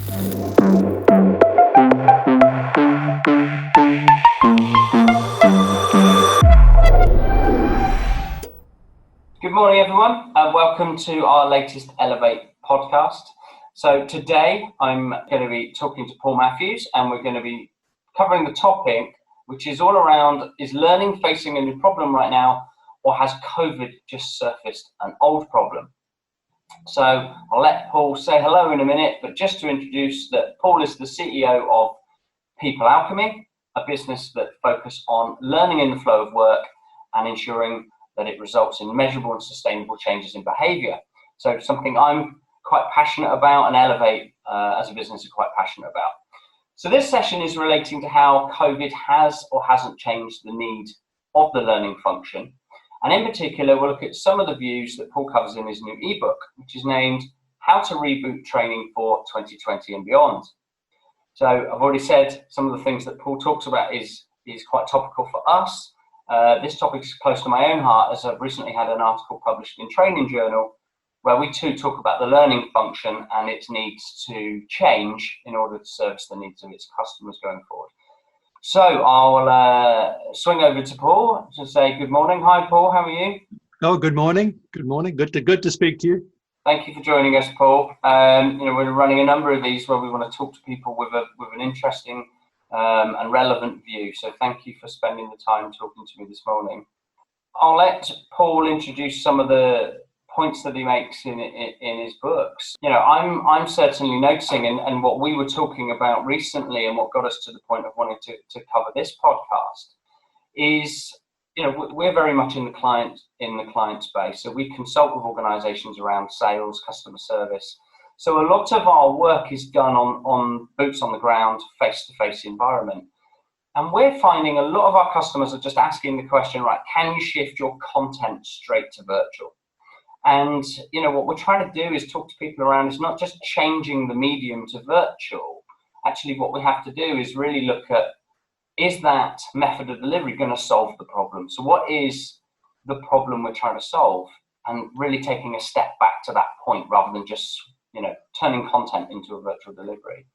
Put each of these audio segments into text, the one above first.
Good morning, everyone, and welcome to our latest Elev-8 podcast. So today I'm going to be talking to Paul Matthews, and we're going to be covering the topic, which is all around, is learning facing a new problem right now, or has COVID just surfaced an old problem? So I'll let Paul say hello in a minute, but just to introduce that Paul is the CEO of People Alchemy, a business that focus on learning in the flow of work and ensuring that it results in measurable and sustainable changes in behaviour. So something I'm quite passionate about, and Elev-8 as a business is quite passionate about. So this session is relating to how COVID has or hasn't changed the need of the learning function. And in particular, we'll look at some of the views that Paul covers in his new eBook, which is named How to Reboot Training for 2020 and Beyond. So I've already said some of the things that Paul talks about is quite topical for us. This topic is close to my own heart, as I've recently had an article published in Training Journal where we too talk about the learning function and its needs to change in order to service the needs of its customers going forward. So I'll swing over to Paul to say good morning. Hi, Paul. How are you? Oh, good morning. Good morning. Good to speak to you. Thank you for joining us, Paul. We're running a number of these where we want to talk to people with an interesting and relevant view. So thank you for spending the time talking to me this morning. I'll let Paul introduce some of the points that he makes in his books. You know, I'm certainly noticing, and what we were talking about recently, and what got us to the point of wanting to cover this podcast is, you know, we're very much in the client space. So we consult with organisations around sales, customer service. So a lot of our work is done on boots on the ground, face-to-face environment. And we're finding a lot of our customers are just asking the question, right, can you shift your content straight to virtual? And, you know, what we're trying to do is talk to people around is not just changing the medium to virtual. Actually, what we have to do is really look at, is that method of delivery going to solve the problem? So what is the problem we're trying to solve? And really taking a step back to that point rather than just, you know, turning content into a virtual delivery.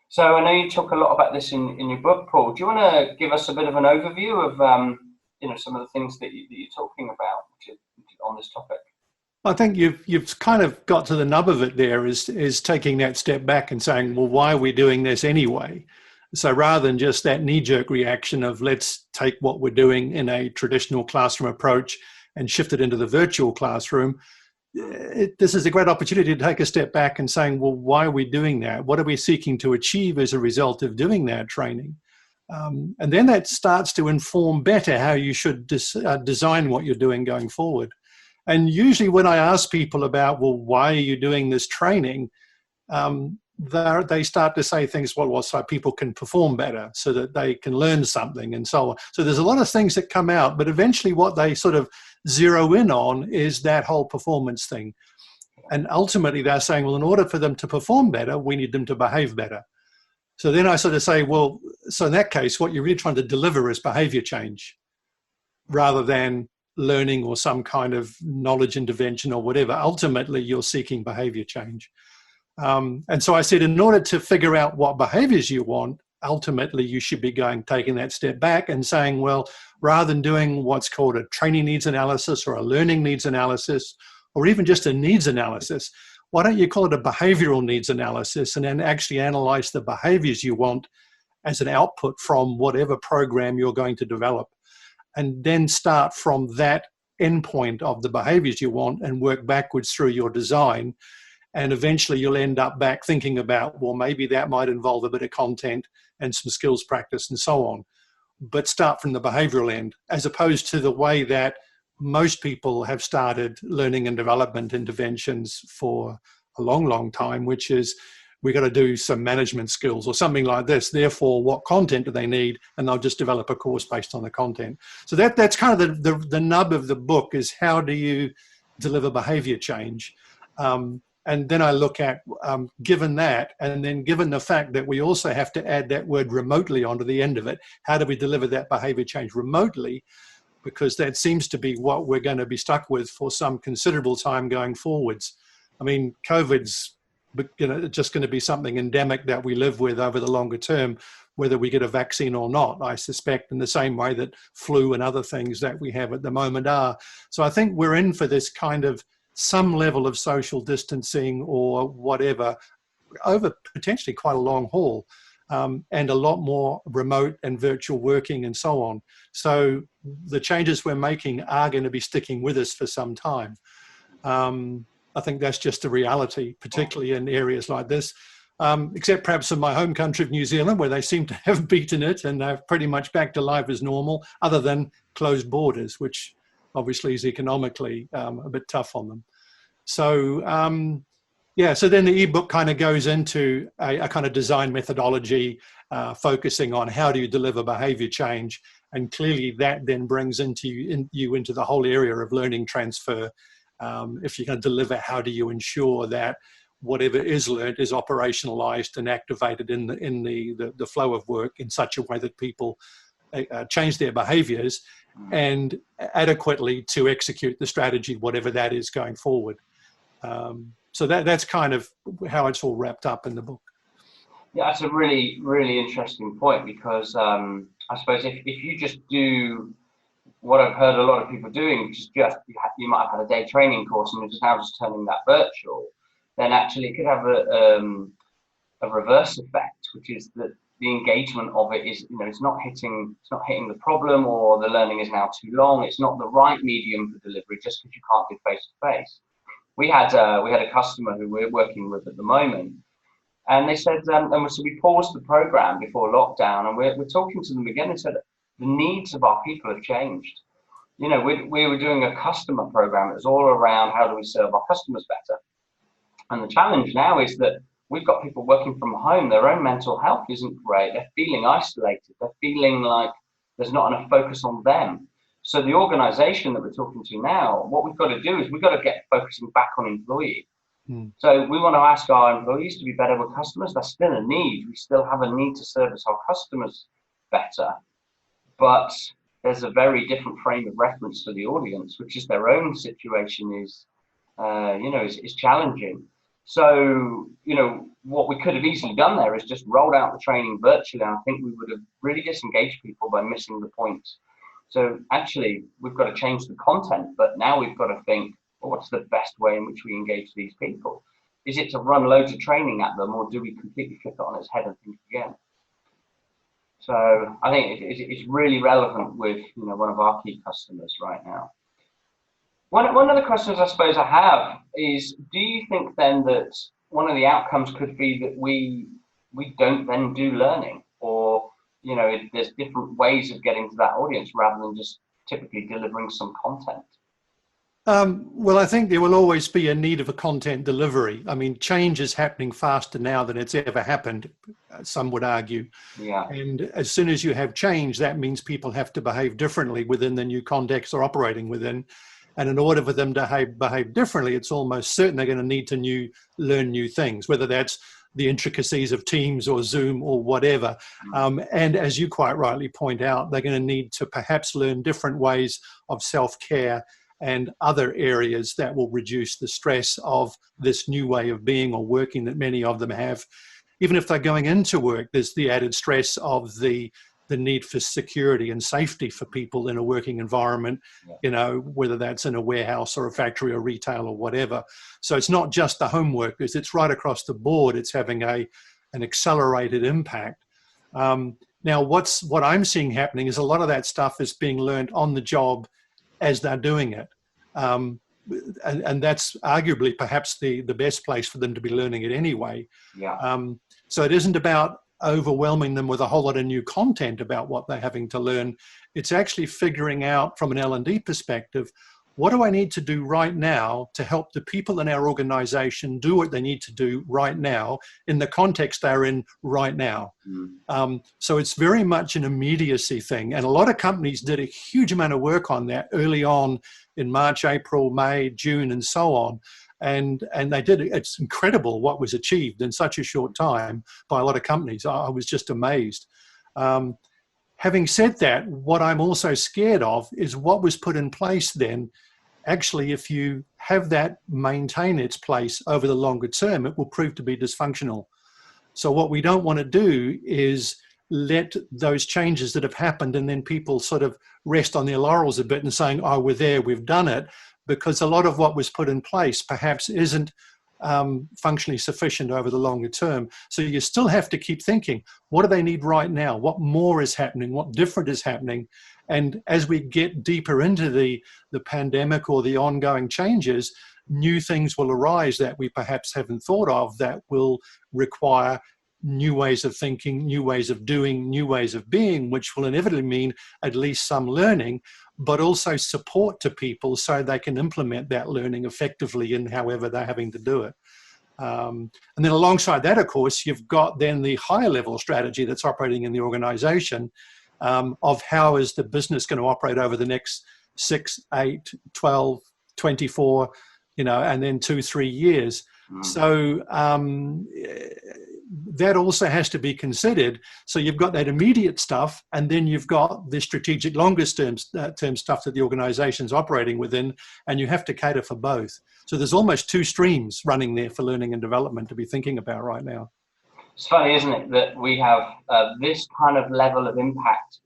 So I know you talk a lot about this in your book, Paul. Do you want to give us a bit of an overview of, some of the things that you're talking about on this topic? I think you've kind of got to the nub of it there, is taking that step back and saying, well, why are we doing this anyway? So rather than just that knee-jerk reaction of let's take what we're doing in a traditional classroom approach and shift it into the virtual classroom, this is a great opportunity to take a step back and saying, well, why are we doing that? What are we seeking to achieve as a result of doing that training? And then that starts to inform better how you should design what you're doing going forward. And usually when I ask people about, well, why are you doing this training? They start to say things, well, so people can perform better, so that they can learn something and so on. So there's a lot of things that come out, but eventually what they sort of zero in on is that whole performance thing. And ultimately they're saying, well, in order for them to perform better, we need them to behave better. So then I sort of say, well, so in that case, what you're really trying to deliver is behavior change rather than learning or some kind of knowledge intervention or whatever. Ultimately, you're seeking behavior change. And so I said, in order to figure out what behaviors you want, ultimately you should be taking that step back and saying, well, rather than doing what's called a training needs analysis or a learning needs analysis, or even just a needs analysis, why don't you call it a behavioral needs analysis and then actually analyze the behaviors you want as an output from whatever program you're going to develop, and then start from that endpoint of the behaviors you want and work backwards through your design. And eventually you'll end up back thinking about, well, maybe that might involve a bit of content and some skills practice and so on. But start from the behavioral end, as opposed to the way that most people have started learning and development interventions for a long, long time, which is, we got to do some management skills or something like this. Therefore, what content do they need? And they'll just develop a course based on the content. So that's kind of the nub of the book, is how do you deliver behavior change? And then I look at, given that, and then given the fact that we also have to add that word remotely onto the end of it, how do we deliver that behavior change remotely? Because that seems to be what we're going to be stuck with for some considerable time going forwards. I mean, COVID's it's just going to be something endemic that we live with over the longer term, whether we get a vaccine or not, I suspect, in the same way that flu and other things that we have at the moment are. So I think we're in for this kind of some level of social distancing or whatever over potentially quite a long haul, and a lot more remote and virtual working and so on. So the changes we're making are going to be sticking with us for some time. I think that's just a reality, particularly in areas like this, except perhaps in my home country of New Zealand, where they seem to have beaten it and they're pretty much back to life as normal, other than closed borders, which obviously is economically a bit tough on them. So, yeah, so then the ebook kind of goes into a kind of design methodology, focusing on how do you deliver behavior change. And clearly that then brings you into the whole area of learning transfer. If you're going to deliver, how do you ensure that whatever is learned is operationalized and activated in the flow of work in such a way that people change their behaviors and adequately to execute the strategy, whatever that is going forward. So that's kind of how it's all wrapped up in the book. Yeah, that's a really, really interesting point, because I suppose if you just do what I've heard a lot of people doing, which is just you might have had a day training course and you're just now just turning that virtual, then actually it could have a reverse effect, which is that the engagement of it is, it's not hitting the problem, or the learning is now too long. It's not the right medium for delivery just because you can't do face to face. We had a customer who we're working with at the moment, and they said, and so we paused the program before lockdown, and we're talking to them again and said, the needs of our people have changed. We were doing a customer program that was all around how do we serve our customers better. And the challenge now is that we've got people working from home. Their own mental health isn't great. They're feeling isolated. They're feeling like there's not enough focus on them. So the organization that we're talking to now, what we've got to do is we've got to get focusing back on employee. So we want to ask our employees to be better with customers. That's still a need. We still have a need to service our customers better. But there's a very different frame of reference for the audience, which is their own situation is challenging. So, what we could have easily done there is just rolled out the training virtually. And I think we would have really disengaged people by missing the point. So actually, we've got to change the content, but now we've got to think, well, what's the best way in which we engage these people? Is it to run loads of training at them, or do we completely flip it on its head and think again? So I think it's really relevant with one of our key customers right now. One of the questions I suppose I have is, do you think then that one of the outcomes could be that we don't then do learning, or there's different ways of getting to that audience rather than just typically delivering some content? Well, I think there will always be a need of a content delivery. I mean, change is happening faster now than it's ever happened, some would argue. Yeah. And as soon as you have change, that means people have to behave differently within the new context they're operating within. And in order for them to behave differently, it's almost certain they're going to need to learn new things, whether that's the intricacies of Teams or Zoom or whatever. And as you quite rightly point out, they're going to need to perhaps learn different ways of self-care and other areas that will reduce the stress of this new way of being or working that many of them have. Even if they're going into work, there's the added stress of the need for security and safety for people in a working environment, whether that's in a warehouse or a factory or retail or whatever. So it's not just the home workers, it's right across the board. It's having an accelerated impact. Now, what I'm seeing happening is a lot of that stuff is being learned on the job as they're doing it. And that's arguably perhaps the best place for them to be learning it anyway. Yeah. So it isn't about overwhelming them with a whole lot of new content about what they're having to learn. It's actually figuring out from an L&D perspective, what do I need to do right now to help the people in our organization do what they need to do right now in the context they're in right now? So it's very much an immediacy thing. And a lot of companies did a huge amount of work on that early on in March, April, May, June, and so on. And they did. It's incredible what was achieved in such a short time by a lot of companies. I was just amazed. Having said that, what I'm also scared of is what was put in place then actually, if you have that maintain its place over the longer term, it will prove to be dysfunctional. So what we don't want to do is let those changes that have happened and then people sort of rest on their laurels a bit and saying, oh, we're there, we've done it, because a lot of what was put in place perhaps isn't functionally sufficient over the longer term. So you still have to keep thinking, what do they need right now? What more is happening? What different is happening? And as we get deeper into the pandemic or the ongoing changes, new things will arise that we perhaps haven't thought of that will require new ways of thinking, new ways of doing, new ways of being, which will inevitably mean at least some learning, but also support to people so they can implement that learning effectively in however they're having to do it. And then alongside that, of course, you've got then the higher level strategy that's operating in the organization of how is the business going to operate over the next 6, 8, 12, 24, and then 2, 3 years. So that also has to be considered. So you've got that immediate stuff, and then you've got the strategic longest term stuff that the organization's operating within, and you have to cater for both. So there's almost 2 streams running there for learning and development to be thinking about right now. It's funny, isn't it, that we have this kind of level of impact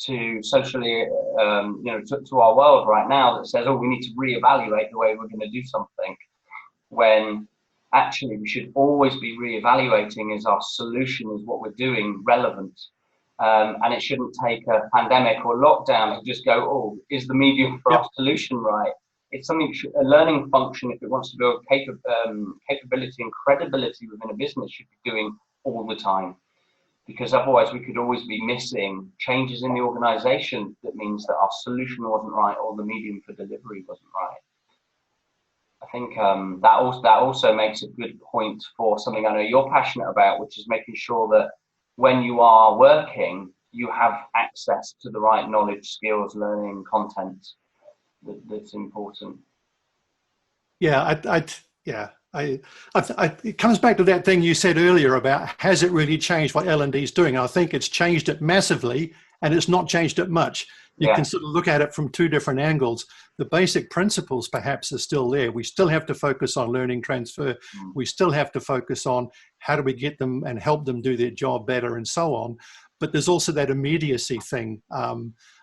to socially, to our world right now that says, oh, we need to reevaluate the way we're going to do something, when actually we should always be reevaluating, is our solution, is what we're doing relevant? And it shouldn't take a pandemic or lockdown to just go, oh, is the medium for our solution right? It's something, a learning function, if it wants to build capability and credibility within a business, should be doing all the time. Because otherwise we could always be missing changes in the organization that means that our solution wasn't right or the medium for delivery wasn't right. I think that also makes a good point for something I know you're passionate about, which is making sure that when you are working, you have access to the right knowledge, skills, learning, content that's important. Yeah, it comes back to that thing you said earlier about, has it really changed what L&D is doing? I think it's changed it massively, and it's not changed it much. You can sort of look at it from 2 different angles. The basic principles perhaps are still there. We still have to focus on learning transfer. We still have to focus on how do we get them and help them do their job better and so on. But there's also that immediacy thing.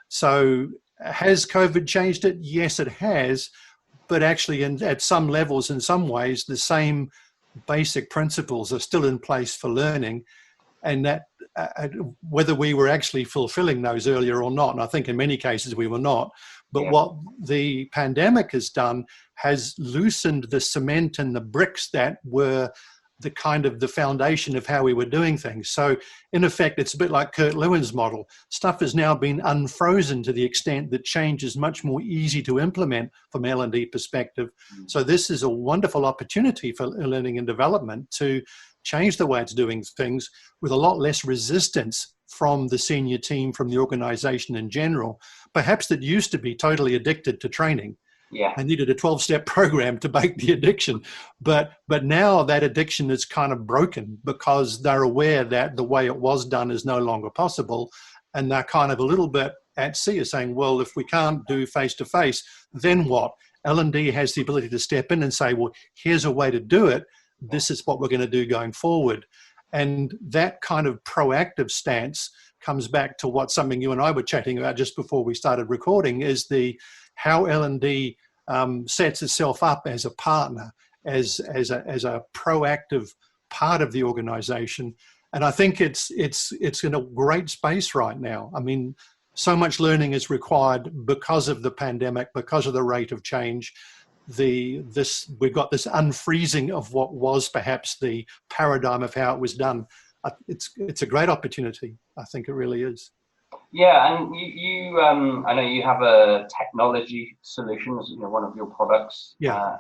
So has COVID changed it? Yes, it has. But actually at some levels, in some ways, the same basic principles are still in place for learning. And that whether we were actually fulfilling those earlier or not, and I think in many cases we were not, but what the pandemic has done has loosened the cement and the bricks that were the kind of the foundation of how we were doing things. So in effect, it's a bit like Kurt Lewin's model. Stuff has now been unfrozen to the extent that change is much more easy to implement from L&D perspective. So this is a wonderful opportunity for learning and development to change the way it's doing things with a lot less resistance from the senior team, from the organization in general, perhaps that used to be totally addicted to training. I needed a 12-step program to break the addiction. But now that addiction is kind of broken because they're aware that the way it was done is no longer possible. And they're kind of a little bit at sea of saying, well, if we can't do face-to-face, then what? L&D has the ability to step in and say, well, here's a way to do it. This is what we're going to do going forward. And that kind of proactive stance comes back to what something you and I were chatting about just before we started recording, is the how L&D sets itself up as a partner, as a proactive part of the organization. And I think it's in a great space right now. I mean, so much learning is required because of the pandemic, because of the rate of change. We've got this unfreezing of what was perhaps the paradigm of how it was done. It's a great opportunity. I think it really is. Yeah, and you I know you have a technology solution as one of your products that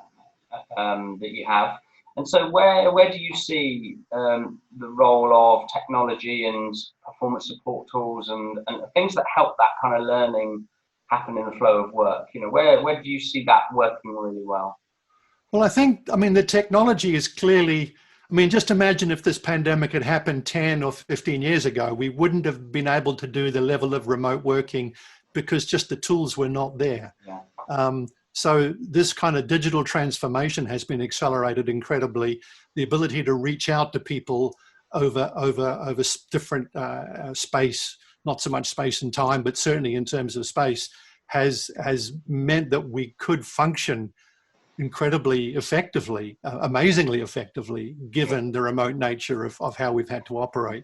you have. And so where do you see the role of technology and performance support tools and things that help that kind of learning happen in the flow of work? Where do you see that working really well? Well, I mean, the technology is clearly, just imagine if this pandemic had happened 10 or 15 years ago, we wouldn't have been able to do the level of remote working because just the tools were not there. So this kind of digital transformation has been accelerated incredibly. The ability to reach out to people over different space, not so much space and time, but certainly in terms of space, has meant that we could function incredibly effectively, amazingly effectively, given the remote nature of how we've had to operate.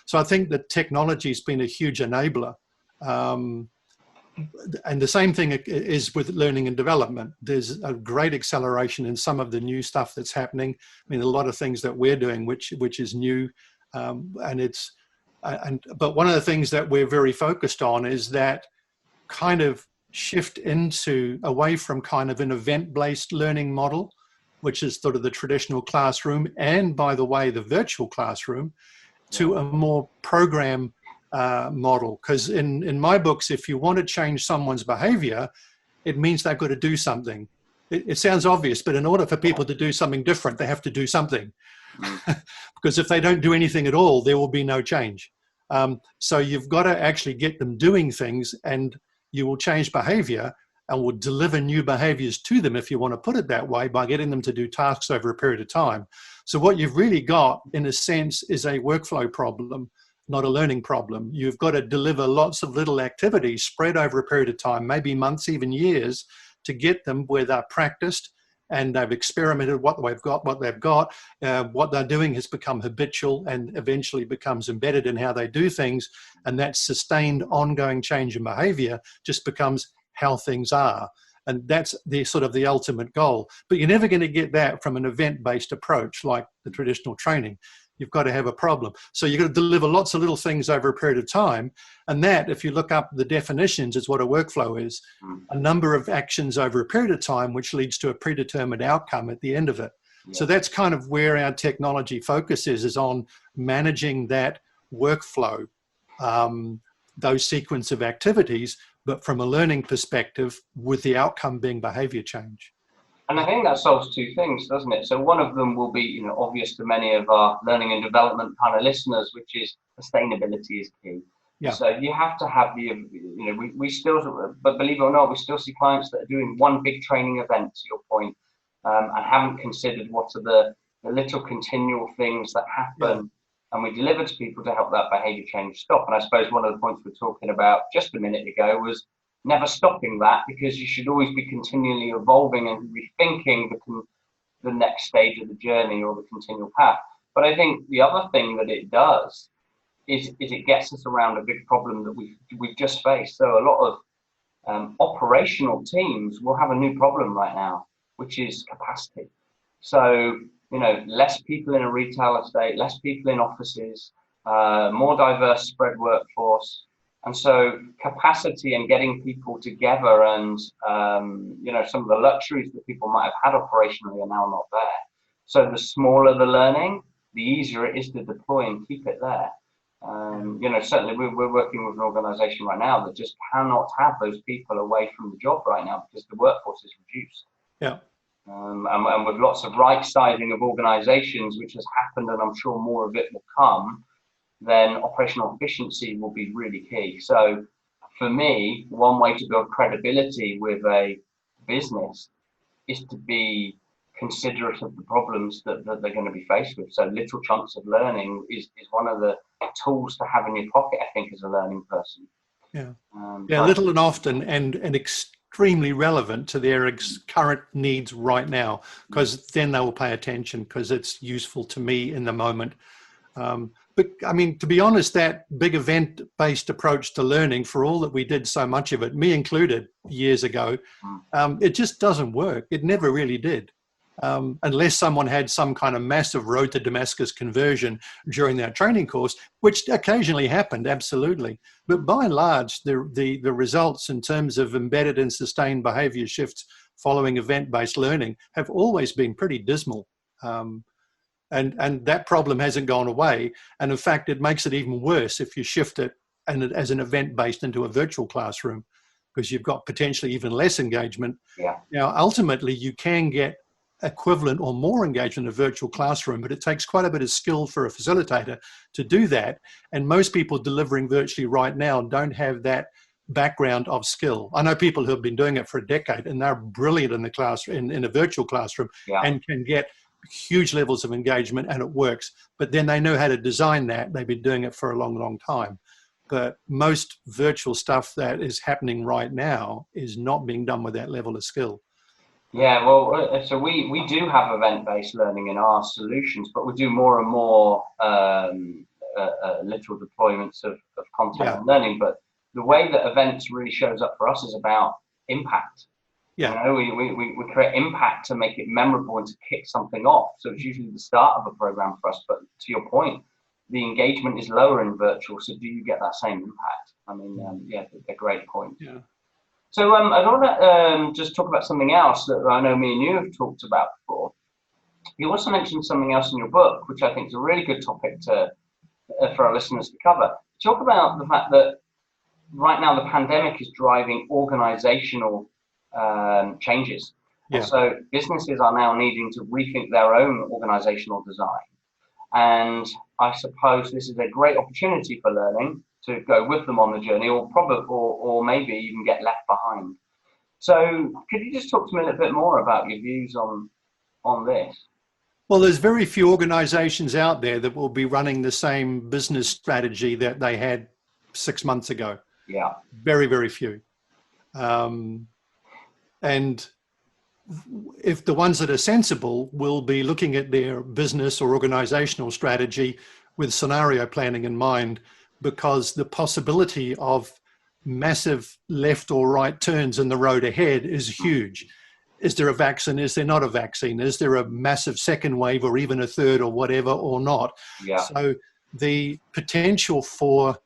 So I think that technology has been a huge enabler. And the same thing is with learning and development. There's a great acceleration in some of the new stuff that's happening. I mean, a lot of things that we're doing, which is new, but one of the things that we're very focused on is that kind of shift away from kind of an event-based learning model, which is sort of the traditional classroom, and by the way, the virtual classroom, to a more program model. Because in my books, if you want to change someone's behavior, it means they've got to do something. It sounds obvious, but in order for people to do something different, they have to do something. Because if they don't do anything at all, there will be no change. So you've got to actually get them doing things, and you will change behavior and will deliver new behaviors to them, if you want to put it that way, by getting them to do tasks over a period of time. So what you've really got, in a sense, is a workflow problem, not a learning problem. You've got to deliver lots of little activities spread over a period of time, maybe months, even years, to get them where they're practiced and they've experimented what they've got. What they're doing has become habitual and eventually becomes embedded in how they do things. And that sustained ongoing change in behavior just becomes how things are. And that's the sort of the ultimate goal. But you're never going to get that from an event-based approach like the traditional training. You've got to have a problem. So you've got to deliver lots of little things over a period of time. And that, if you look up the definitions, is what a workflow is. A number of actions over a period of time, which leads to a predetermined outcome at the end of it. Yeah. So that's kind of where our technology focus is on managing that workflow, those sequence of activities, but from a learning perspective, with the outcome being behavior change. And I think that solves two things, doesn't it? So one of them will be, obvious to many of our learning and development kind of listeners, which is sustainability is key. Yeah. So you have to have we still, but believe it or not, we still see clients that are doing one big training event, to your point, and haven't considered what are the little continual things that happen, and we deliver to people to help that behavior change stop. And I suppose one of the points we're talking about just a minute ago was never stopping that, because you should always be continually evolving and rethinking the next stage of the journey or the continual path. But I think the other thing that it does is it gets us around a big problem that we've just faced. So a lot of operational teams will have a new problem right now, which is capacity. So, less people in a retail estate, less people in offices, more diverse spread workforce. And so capacity and getting people together and, some of the luxuries that people might have had operationally are now not there. So the smaller the learning, the easier it is to deploy and keep it there. Certainly we're working with an organization right now that just cannot have those people away from the job right now because the workforce is reduced. Yeah. And with lots of right sizing of organizations, which has happened, and I'm sure more of it will come, then operational efficiency will be really key. So for me, one way to build credibility with a business is to be considerate of the problems that they're going to be faced with. So little chunks of learning is one of the tools to have in your pocket, I think, as a learning person. Yeah, little and often and extremely relevant to their current needs right now, because then they will pay attention because it's useful to me in the moment. But I mean, to be honest, that big event-based approach to learning, for all that we did so much of it, me included years ago, it just doesn't work. It never really did. Unless someone had some kind of massive road to Damascus conversion during that training course, which occasionally happened, absolutely. But by and large, the results in terms of embedded and sustained behavior shifts following event-based learning have always been pretty dismal. And that problem hasn't gone away. And in fact, it makes it even worse if you shift it as an event-based into a virtual classroom, because you've got potentially even less engagement. Yeah. Now, ultimately, you can get equivalent or more engagement in a virtual classroom, but it takes quite a bit of skill for a facilitator to do that. And most people delivering virtually right now don't have that background of skill. I know people who have been doing it for a decade and they're brilliant in the class, in a virtual classroom, and can get huge levels of engagement, and it works. But then they know how to design that. They've been doing it for a long, long time. But most virtual stuff that is happening right now is not being done with that level of skill. Yeah, well, so we do have event-based learning in our solutions, but we do more and more literal deployments of content and learning. But the way that events really shows up for us is about impact. Yeah. You know, we create impact to make it memorable and to kick something off. So it's usually the start of a program for us. But to your point, the engagement is lower in virtual. So do you get that same impact? I mean, yeah, a great point. Yeah. So I want to just talk about something else that I know me and you have talked about before. You also mentioned something else in your book, which I think is a really good topic to for our listeners to cover. Talk about the fact that right now the pandemic is driving organizational changes. Yeah. So businesses are now needing to rethink their own organizational design. And I suppose this is a great opportunity for learning to go with them on the journey, or maybe even get left behind. So could you just talk to me a little bit more about your views on this? Well, there's very few organizations out there that will be running the same business strategy that they had 6 months ago. Yeah. Very, very few. And if the ones that are sensible will be looking at their business or organizational strategy with scenario planning in mind, because the possibility of massive left or right turns in the road ahead is huge. Is there a vaccine? Is there not a vaccine? Is there a massive second wave or even a third or whatever or not? Yeah. So the potential for,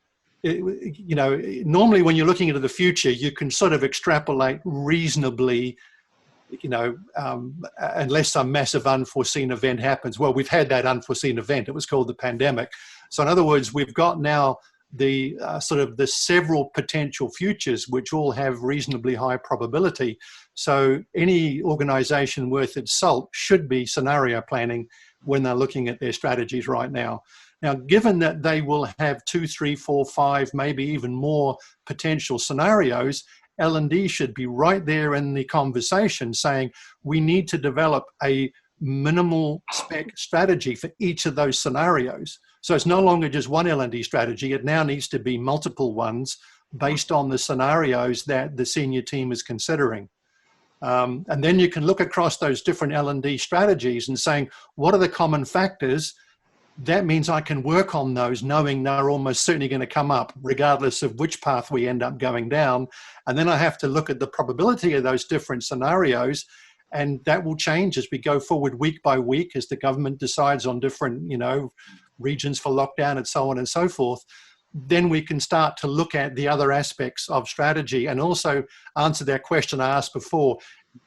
you know, normally when you're looking into the future, you can sort of extrapolate reasonably, you know, unless some massive unforeseen event happens. Well, we've had that unforeseen event. It was called the pandemic. So in other words, we've got now the sort of the several potential futures, which all have reasonably high probability. So any organization worth its salt should be scenario planning when they're looking at their strategies right now. Now, given that they will have 2, 3, 4, 5, maybe even more potential scenarios, L&D should be right there in the conversation saying, we need to develop a minimal spec strategy for each of those scenarios. So it's no longer just one L&D strategy. It now needs to be multiple ones based on the scenarios that the senior team is considering. And then you can look across those different L&D strategies and saying, what are the common factors? That means I can work on those knowing they're almost certainly going to come up regardless of which path we end up going down. And then I have to look at the probability of those different scenarios, and that will change as we go forward week by week as the government decides on different, you know, regions for lockdown and so on and so forth. Then we can start to look at the other aspects of strategy and also answer that question I asked before.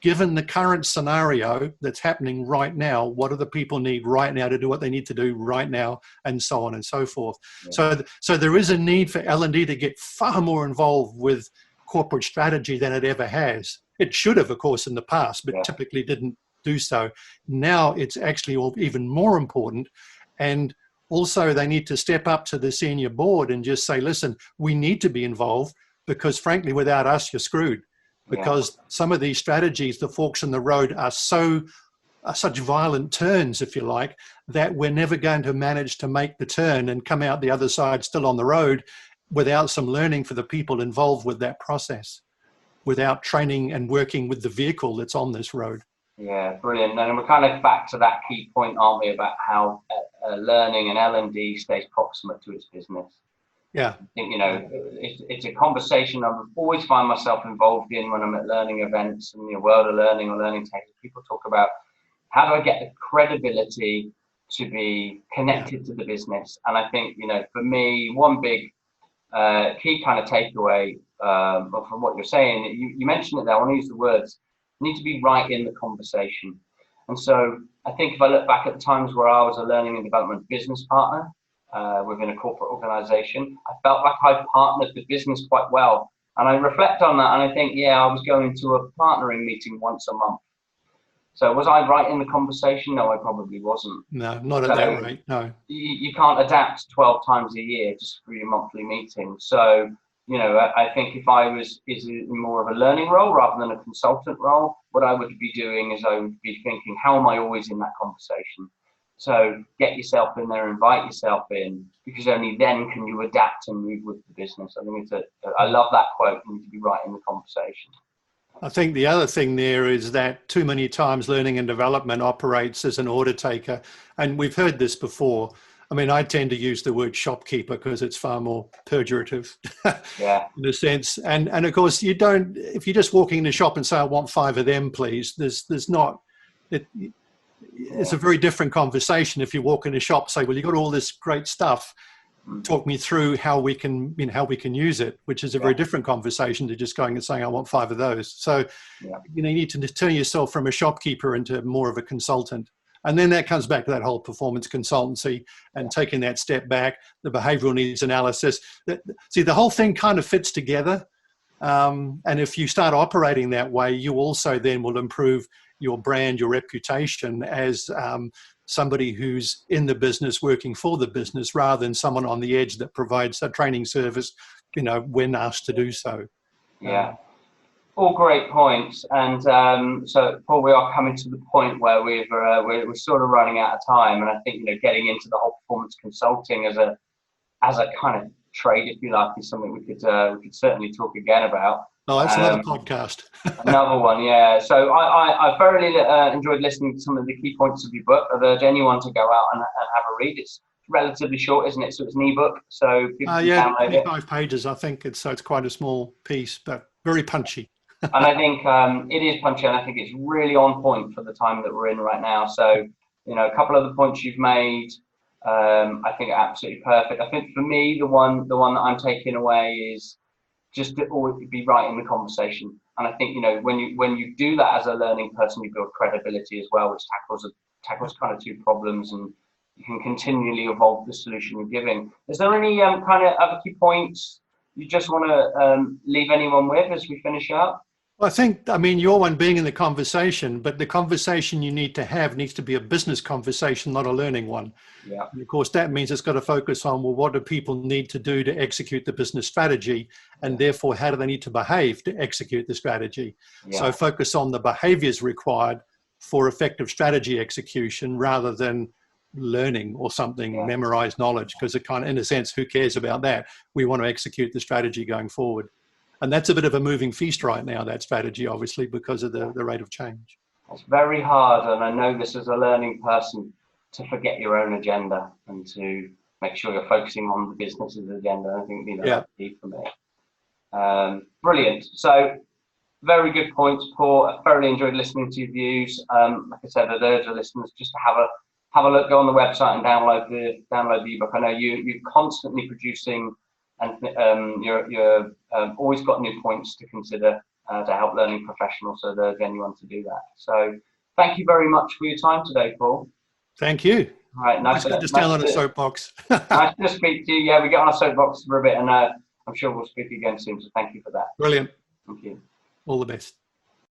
Given the current scenario that's happening right now, what do the people need right now to do what they need to do right now, and so on and so forth. Yeah. So there is a need for L&D to get far more involved with corporate strategy than it ever has. It should have, of course, in the past, but typically didn't do so. Now it's actually even more important. And also they need to step up to the senior board and just say, listen, we need to be involved because frankly, without us, you're screwed. Because some of these strategies, the forks in the road are such violent turns, if you like, that we're never going to manage to make the turn and come out the other side still on the road without some learning for the people involved with that process, without training and working with the vehicle that's on this road. Yeah, brilliant. And we're kind of back to that key point, aren't we, about how learning and L&D stays proximate to its business. Yeah. I think, you know, it's a conversation I always find myself involved in when I'm at learning events and the world of learning or learning tech. People talk about how do I get the credibility to be connected to the business. And I think, you know, for me, one big key kind of takeaway from what you're saying, you mentioned it there, I want to use the words, need to be right in the conversation. And so I think if I look back at the times where I was a learning and development business partner, within a corporate organization, I felt like I partnered the business quite well. And I reflect on that and I think, yeah, I was going to a partnering meeting once a month. So was I right in the conversation? No, I probably wasn't. No, not at that rate, no. You can't adapt 12 times a year just for your monthly meeting. So you know, I think if I was in more of a learning role rather than a consultant role, what I would be doing is I would be thinking, how am I always in that conversation? So get yourself in there, invite yourself in, because only then can you adapt and move with the business. I think I love that quote. You need to be right in the conversation. I think the other thing there is that too many times learning and development operates as an order taker. And we've heard this before. I mean, I tend to use the word shopkeeper because it's far more pejorative Yeah. in a sense. And of course, you don't, if you're just walking in the shop and say, I want 5 of them, please, there's not, it's a very different conversation. If you walk in a shop, say, well, you got all this great stuff. Talk me through how we can, how we can use it, which is a very different conversation to just going and saying, I want 5 of those. So, you need to turn yourself from a shopkeeper into more of a consultant. And then that comes back to that whole performance consultancy and taking that step back, the behavioral needs analysis. See, the whole thing kind of fits together. And if you start operating that way, you also then will improve your brand, your reputation as somebody who's in the business, working for the business, rather than someone on the edge that provides a training service, when asked to do so. Yeah. All great points. And so, Paul, we are coming to the point where we're sort of running out of time. And I think, getting into the whole performance consulting as a kind of trade, if you like, is something we could certainly talk again about. Oh, that's another podcast. Another one, yeah. So I thoroughly enjoyed listening to some of the key points of your book. I'd urge anyone to go out and have a read. It's relatively short, isn't it? So it's an ebook, so people can download it. 25 pages, I think. It's quite a small piece, but very punchy. And I think it is punchy, and I think it's really on point for the time that we're in right now. So, a couple of the points you've made, I think are absolutely perfect. I think for me, the one that I'm taking away is just to always be right in the conversation. And I think, when you do that as a learning person, you build credibility as well, which tackles kind of 2 problems, and you can continually evolve the solution you're giving. Is there any kind of other key points you just want to leave anyone with as we finish up? Well, your one being in the conversation, but the conversation you need to have needs to be a business conversation, not a learning one. Yeah. And of course, that means it's got to focus on, well, what do people need to do to execute the business strategy? And therefore, how do they need to behave to execute the strategy? Yeah. So focus on the behaviors required for effective strategy execution rather than learning or something, memorized knowledge, because it kind of, in a sense, who cares about that? We want to execute the strategy going forward. And that's a bit of a moving feast right now, that strategy, obviously, because of the rate of change. It's very hard, and I know this as a learning person, to forget your own agenda and to make sure you're focusing on the business's agenda. I think, that's key for me. Brilliant. So, very good points, Paul. I thoroughly enjoyed listening to your views. Like I said, I'd urge the listeners just to have a look, go on the website and download the ebook. I know you're constantly producing, and you're always got new points to consider to help learning professionals, so there's anyone to do that. So thank you very much for your time today, Paul. Thank you. All right, nice to stand on a soapbox. Nice to speak to you. Yeah, we get on a soapbox for a bit, and I'm sure we'll speak again soon, so thank you for that. Brilliant. Thank you. All the best.